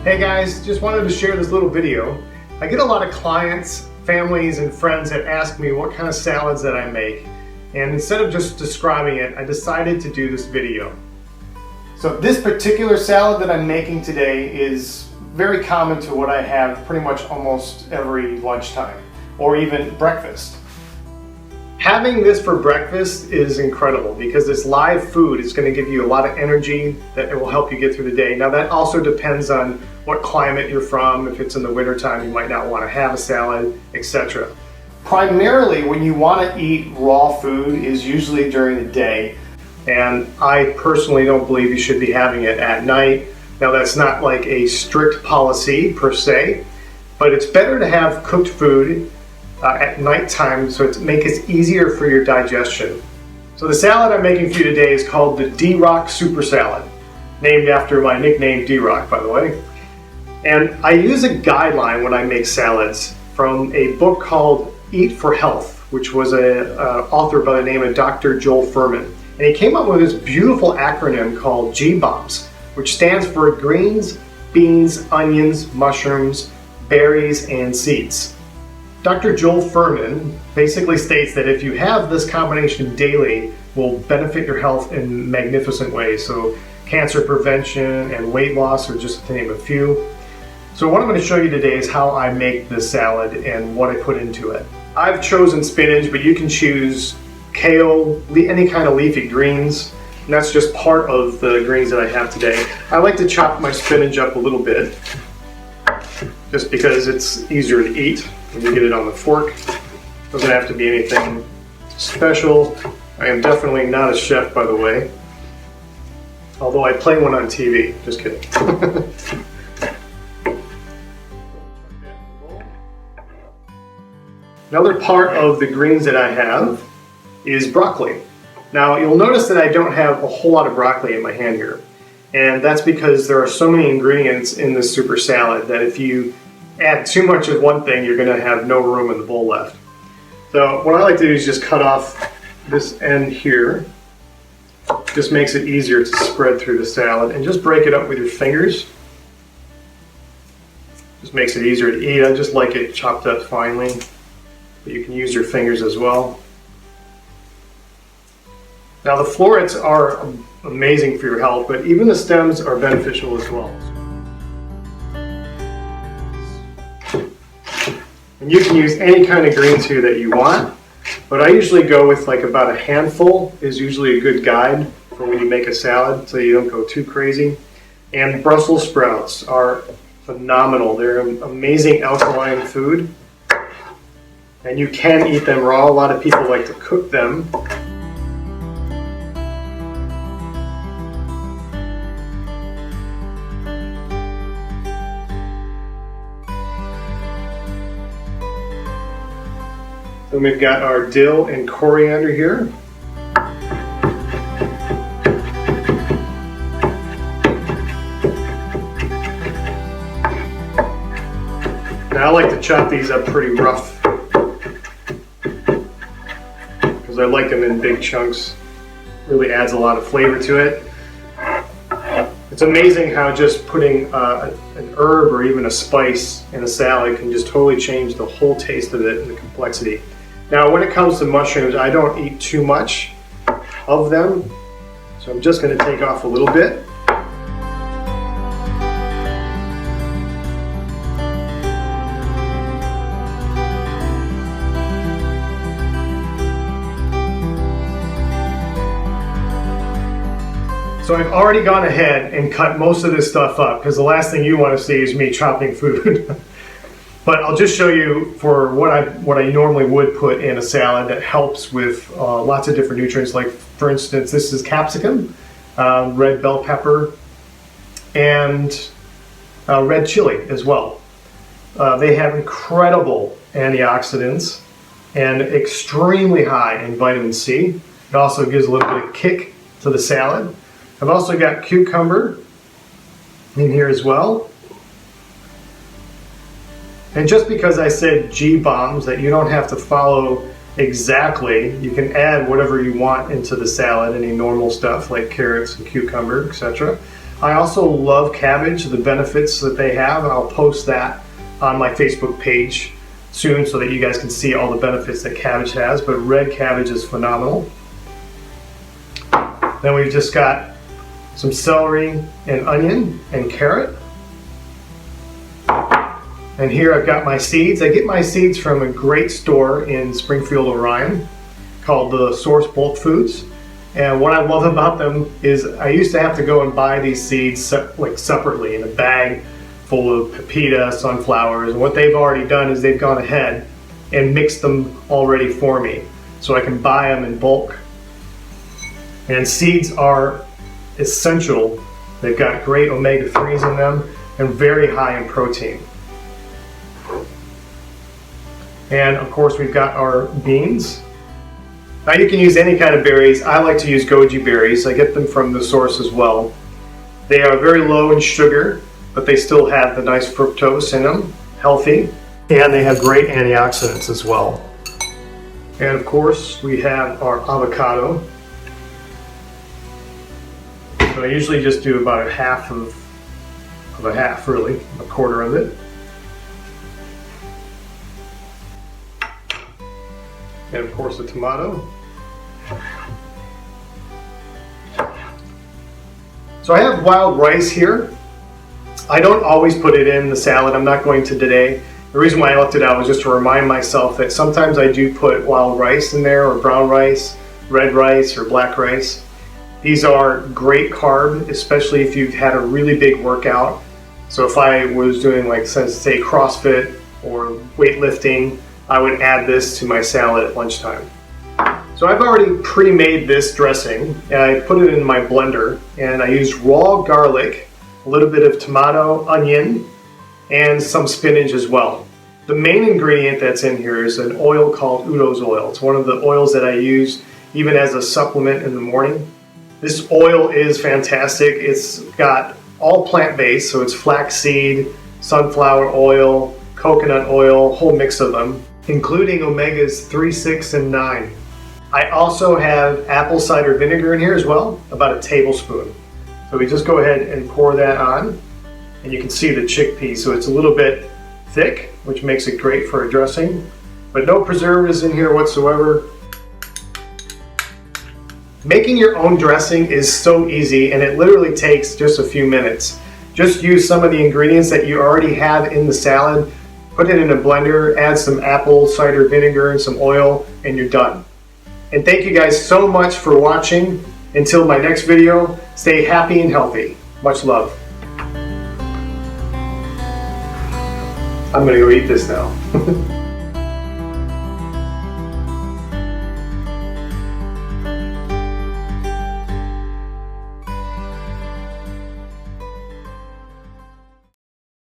Hey guys, just wanted to share this little video. I get a lot of clients, families, and friends that ask me what kind of salads that I make. And instead of just describing it, I decided to do this video. So this particular salad that I'm making today is very common to what I have pretty much almost every lunchtime or even breakfast. Having this for breakfast is incredible because this live food is going to give you a lot of energy that it will help you get through the day. Now that also depends on what climate you're from. If it's in the wintertime, you might not want to have a salad, etc. Primarily when you want to eat raw food is usually during the day, and I personally don't believe you should be having it at night. Now that's not like a strict policy per se, but it's better to have cooked food at nighttime so it makes it easier for your digestion. So the salad I'm making for you today is called the D-Rock Super Salad, named after my nickname D-Rock, by the way. And I use a guideline when I make salads from a book called Eat for Health, which was an author by the name of Dr. Joel Fuhrman. And he came up with this beautiful acronym called GBOMS, which stands for greens, beans, onions, mushrooms, berries, and seeds. Dr. Joel Fuhrman basically states that if you have this combination daily, will benefit your health in magnificent ways. So cancer prevention and weight loss are just to name a few. So what I'm going to show you today is how I make this salad and what I put into it. I've chosen spinach, but you can choose kale, any kind of leafy greens. And that's just part of the greens that I have today. I like to chop my spinach up a little bit, just because it's easier to eat when you get it on the fork. Doesn't have to be anything special. I am definitely not a chef, by the way. Although I play one on TV, just kidding. Another part of the greens that I have is broccoli. Now you'll notice that I don't have a whole lot of broccoli in my hand here. And that's because there are so many ingredients in this super salad that if you add too much of one thing, you're going to have no room in the bowl left. So what I like to do is just cut off this end here. Just makes it easier to spread through the salad, and just break it up with your fingers. Just makes it easier to eat. I just like it chopped up finely, but you can use your fingers as well. Now the florets are amazing for your health, but even the stems are beneficial as well. And you can use any kind of greens here that you want, but I usually go with like about a handful is usually a good guide for when you make a salad, so you don't go too crazy. And Brussels sprouts are phenomenal. They're an amazing alkaline food, and you can eat them raw. A lot of people like to cook them. Then we've got our dill and coriander here. Now I like to chop these up pretty rough because I like them in big chunks. Really adds a lot of flavor to it. It's amazing how just putting an herb or even a spice in a salad can just totally change the whole taste of it and the complexity. Now when it comes to mushrooms, I don't eat too much of them, so I'm just going to take off a little bit. So I've already gone ahead and cut most of this stuff up because the last thing you want to see is me chopping food. But I'll just show you for what I normally would put in a salad that helps with lots of different nutrients. Like for instance, this is capsicum, red bell pepper, and red chili as well. They have incredible antioxidants and extremely high in vitamin C. It also gives a little bit of kick to the salad. I've also got cucumber in here as well. And just because I said GBOMS, that you don't have to follow exactly, you can add whatever you want into the salad, any normal stuff like carrots and cucumber, etc. I also love cabbage, the benefits that they have. I'll post that on my Facebook page soon so that you guys can see all the benefits that cabbage has, but red cabbage is phenomenal. Then we've just got some celery and onion and carrot. And here I've got my seeds. I get my seeds from a great store in Springfield, Orion called the Source Bulk Foods. And what I love about them is I used to have to go and buy these seeds separately in a bag full of pepita, sunflowers. And what they've already done is they've gone ahead and mixed them already for me, so I can buy them in bulk. And seeds are essential. They've got great omega-3s in them and very high in protein. And of course we've got our beans. Now you can use any kind of berries. I like to use goji berries. I get them from the source as well. They are very low in sugar, but they still have the nice fructose in them, healthy, and they have great antioxidants as well. And of course we have our avocado. But I usually just do about a half of a half, really, a quarter of it. And of course a tomato. So I have wild rice here. I don't always put it in the salad. I'm not going to today. The reason why I left it out was just to remind myself that sometimes I do put wild rice in there, or brown rice, red rice, or black rice. These are great carb, especially if you've had a really big workout. So if I was doing, like, say CrossFit or weightlifting, I would add this to my salad at lunchtime. So I've already pre-made this dressing, and I put it in my blender, and I used raw garlic, a little bit of tomato, onion, and some spinach as well. The main ingredient that's in here is an oil called Udo's oil. It's one of the oils that I use even as a supplement in the morning. This oil is fantastic. It's got all plant-based, so it's flaxseed, sunflower oil, coconut oil, whole mix of them, including omegas 3, 6, and 9. I also have apple cider vinegar in here as well, about a tablespoon. So we just go ahead and pour that on, and you can see the chickpea, so it's a little bit thick, which makes it great for a dressing, but no preservatives in here whatsoever. Making your own dressing is so easy, and it literally takes just a few minutes. Just use some of the ingredients that you already have in the salad, put it in a blender, add some apple cider vinegar and some oil, and you're done. And thank you guys so much for watching. Until my next video, stay happy and healthy. Much love. I'm gonna go eat this now.